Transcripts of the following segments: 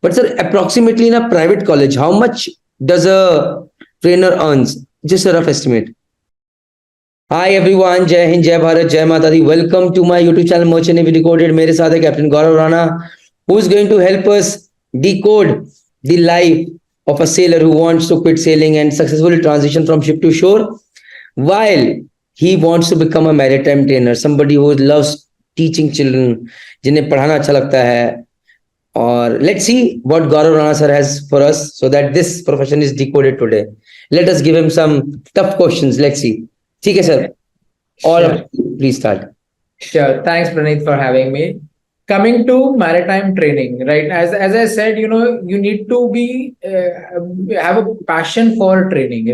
But sir, approximately in a private college, how much does a trainer earns? Just a rough estimate. Hi everyone, Jai Hind, Jai Bharat, Jai Mata Di. Welcome to my YouTube channel Merchant Navy Decoded. मेरे साथ है Captain Gaurav Rana, who is going to help us decode the life of a sailor who wants to quit sailing and successfully transition from ship to shore, while he wants to become a maritime trainer, somebody who loves teaching children, जिन्हें पढ़ाना अच्छा लगता है. Or let's see what Gaurav Rana sir has for us so that this profession is decoded today. Let us give him some tough questions. Let's see. ठीक है sir. All Sure. of you, please start. Sure. Thanks, Praneeth, for having me. Coming to maritime training, right? As I said, you need to be have a passion for training.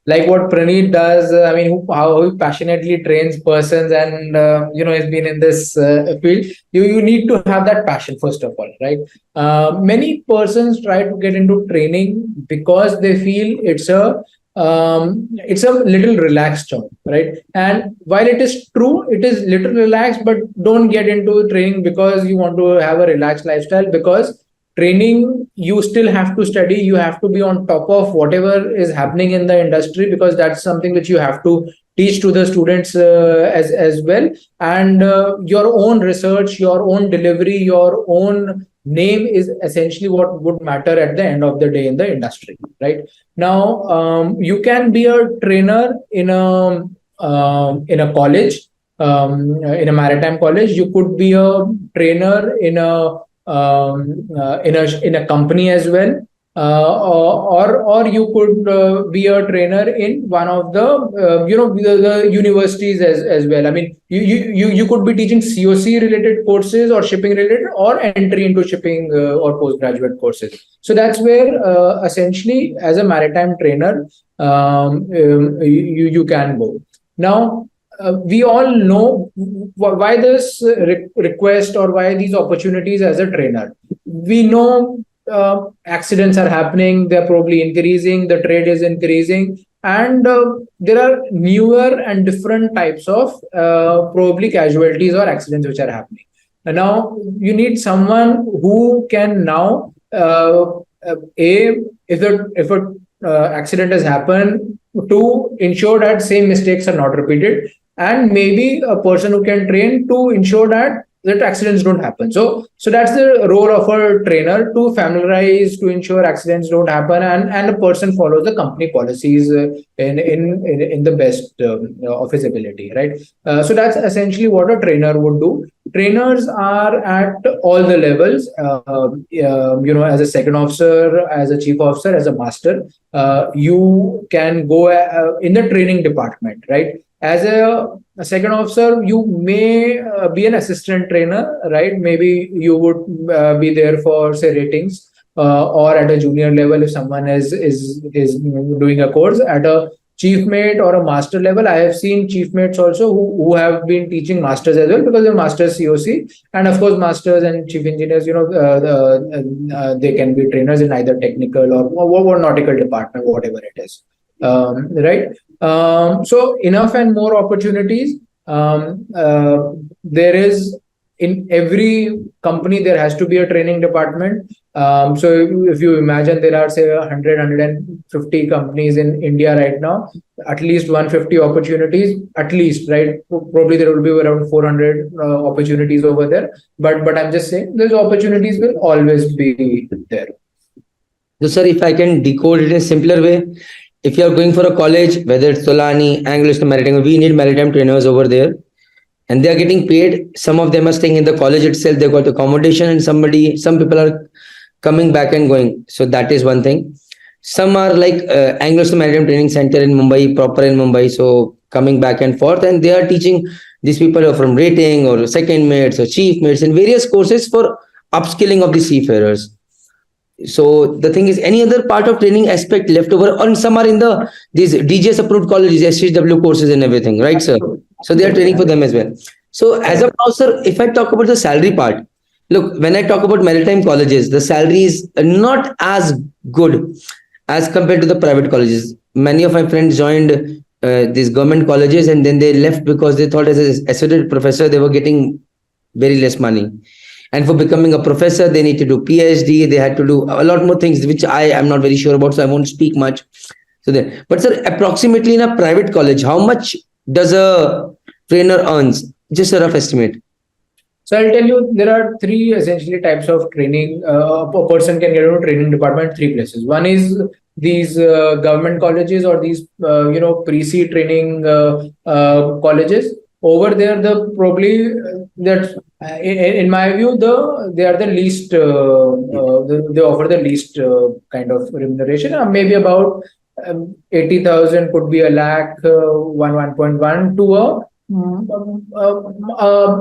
Like what Praneeth does. I mean, how he passionately trains persons, and has been in this field. You need to have that passion first of all, right? Many persons try to get into training because they feel it's a little relaxed job, right? And while it is true, it is little relaxed, but don't get into training because you want to have a relaxed lifestyle. Because training, you still have to study, you have to be on top of whatever is happening in the industry, because that's something that you have to teach to the students as well. And your own research, your own delivery, your own name is essentially what would matter at the end of the day in the industry, right? Now, you can be a trainer in a college, in a maritime college. You could be a trainer in a company as well, or you could be a trainer in one of the universities as well. I mean, you could be teaching COC related courses or shipping related, or entry into shipping or postgraduate courses. So that's where essentially as a maritime trainer you can go. Now, we all know why this request or why these opportunities as a trainer. We know accidents are happening, they're probably increasing, the trade is increasing, and there are newer and different types of probably casualties or accidents which are happening. And now you need someone who can now if a accident has happened, to ensure that same mistakes are not repeated, and maybe a person who can train to ensure that accidents don't happen. So that's the role of a trainer, to familiarize, to ensure accidents don't happen, and a person follows the company policies in the best of his ability, right? So that's essentially what a trainer would do. Trainers are at all the levels, as a second officer, as a chief officer, as a master. You can go in the training department, right? As a second officer, you may be an assistant trainer, right? Maybe you would be there for, say, ratings, or at a junior level if someone is doing a course. At a chief mate or a master level, I have seen chief mates also who have been teaching masters as well, because they're masters COC, and of course masters and chief engineers. They can be trainers in either technical or nautical department, whatever it is. Right. So enough and more opportunities. There is, in every company there has to be a training department. So if you imagine, there are, say, 150 companies in India right now, at least 150 opportunities, at least, right? Probably there will be around 400 opportunities over there. But I'm just saying, those opportunities will always be there. So sir, if I can decode it in a simpler way, if you are going for a college, whether it's Solani, Anglo Maritime, we need maritime trainers over there, and they are getting paid. Some of them are staying in the college itself, they got accommodation, and some people are coming back and going. So that is one thing. Some are like Anglo Maritime Training Center in Mumbai, proper in Mumbai, so coming back and forth, and they are teaching these people are from rating or second mates or chief mates in various courses for upskilling of the seafarers. So the thing is, any other part of training aspect left over, and some are in these DGS approved colleges, STCW courses and everything, right, sir? So they are training for them as well. So as of now, sir, if I talk about the salary part, look, when I talk about maritime colleges, the salary is not as good as compared to the private colleges. Many of my friends joined these government colleges, and then they left because they thought as an associate professor they were getting very less money. And for becoming a professor, they need to do PhD. They had to do a lot more things, which I am not very sure about, so I won't speak much. So then, but sir, approximately in a private college, how much does a trainer earns? Just a rough estimate. So I'll tell you, there are three essentially types of training. A person can get into training department three places. One is these government colleges or these pre-C training colleges. Over there, the probably that in my view, they are the least. They offer the least kind of remuneration. Maybe about 80,000 could be a lakh, 1.1 to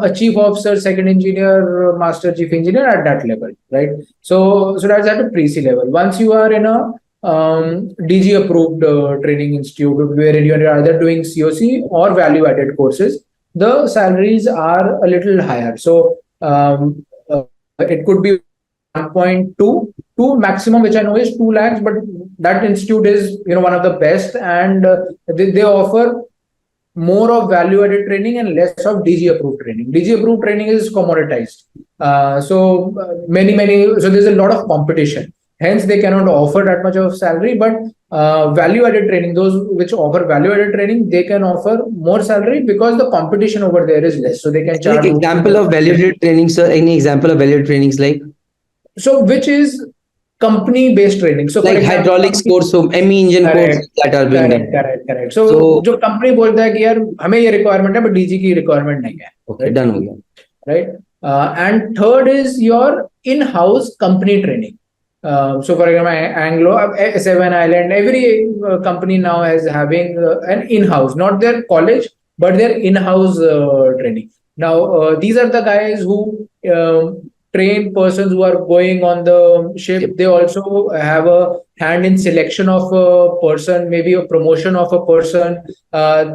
a chief officer, second engineer, master chief engineer at that level, right? So that's at a pre-C level. Once you are in a DG approved training institute where you are either doing COC or value added courses, the salaries are a little higher. So it could be 1.2 to maximum, which I know is 2 lakhs, but that institute is one of the best, and they offer more of value added training and less of DG approved training. DG approved training is commoditized. So there's a lot of competition. Hence, they cannot offer that much of salary, but value added training, those which offer value added training, they can offer more salary because the competition over there is less. So they can charge. Like example of value added training, sir. Any example of value added trainings like? So which is company based training. So like hydraulics course, so ME engine course that are being done. Correct. So जो company बोलता है कि यार हमें ये requirement है, but DG की requirement नहीं है. Okay, done हो गया. Right. And third is your in-house company training. So for example, Anglo, Seven Island, every company now is having an in-house, not their college, but their in-house training. Now, these are the guys who train persons who are going on the ship. Yep. They also have a hand in selection of a person, maybe a promotion of a person.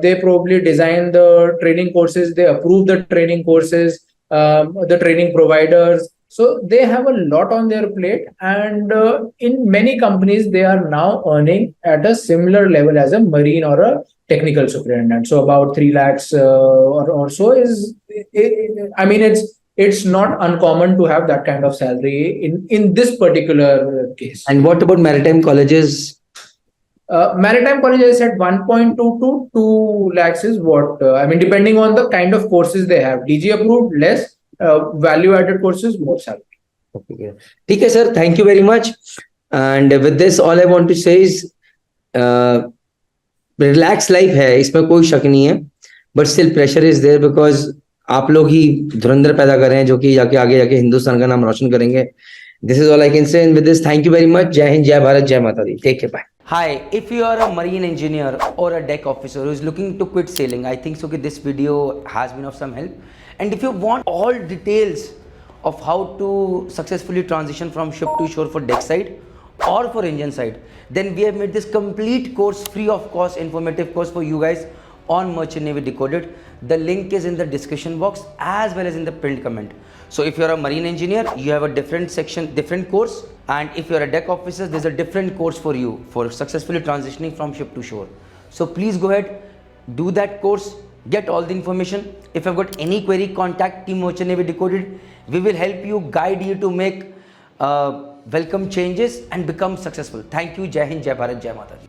They probably design the training courses, they approve the training courses, the training providers. So they have a lot on their plate, and in many companies, they are now earning at a similar level as a marine or a technical superintendent. So about 3 lakhs or so is, I mean, it's not uncommon to have that kind of salary in this particular case. And what about maritime colleges? Maritime colleges at 1.2 to 2 lakhs is what, I mean, depending on the kind of courses they have. DG approved, less. Value added courses, more salary. Okay. Okay, sir. Thank you very much. And with this, all I want to say is, relaxed life है, इसमें कोई शक नहीं है. But still pressure is there because आप लोग ही धुरंधर पैदा कर रहे हैं जो कि आगे जाके हिंदुस्तान का नाम रोशन करेंगे. This is all I can say. And with this, thank you very much. Jai Hind, Jai Bharat, Jai Mata Di. Take care. Bye. Hi, if you are a marine engineer or a deck officer who is looking to quit sailing, I think so that this video has been of some help. And if you want all details of how to successfully transition from ship to shore for deck side or for engine side, then we have made this complete course free of cost, informative course for you guys on Merchant Navy Decoded. The link is in the description box as well as in the pinned comment. So if you're a marine engineer, you have a different section, different course. And if you're a deck officer, there's a different course for you for successfully transitioning from ship to shore. So please go ahead, do that course, get all the information. If you've got any query, contact Team Merchant Navy Decoded. We will help you, guide you to make welcome changes and become successful. Thank you. Jai Hind, Jai Bharat, Jai Mata Di.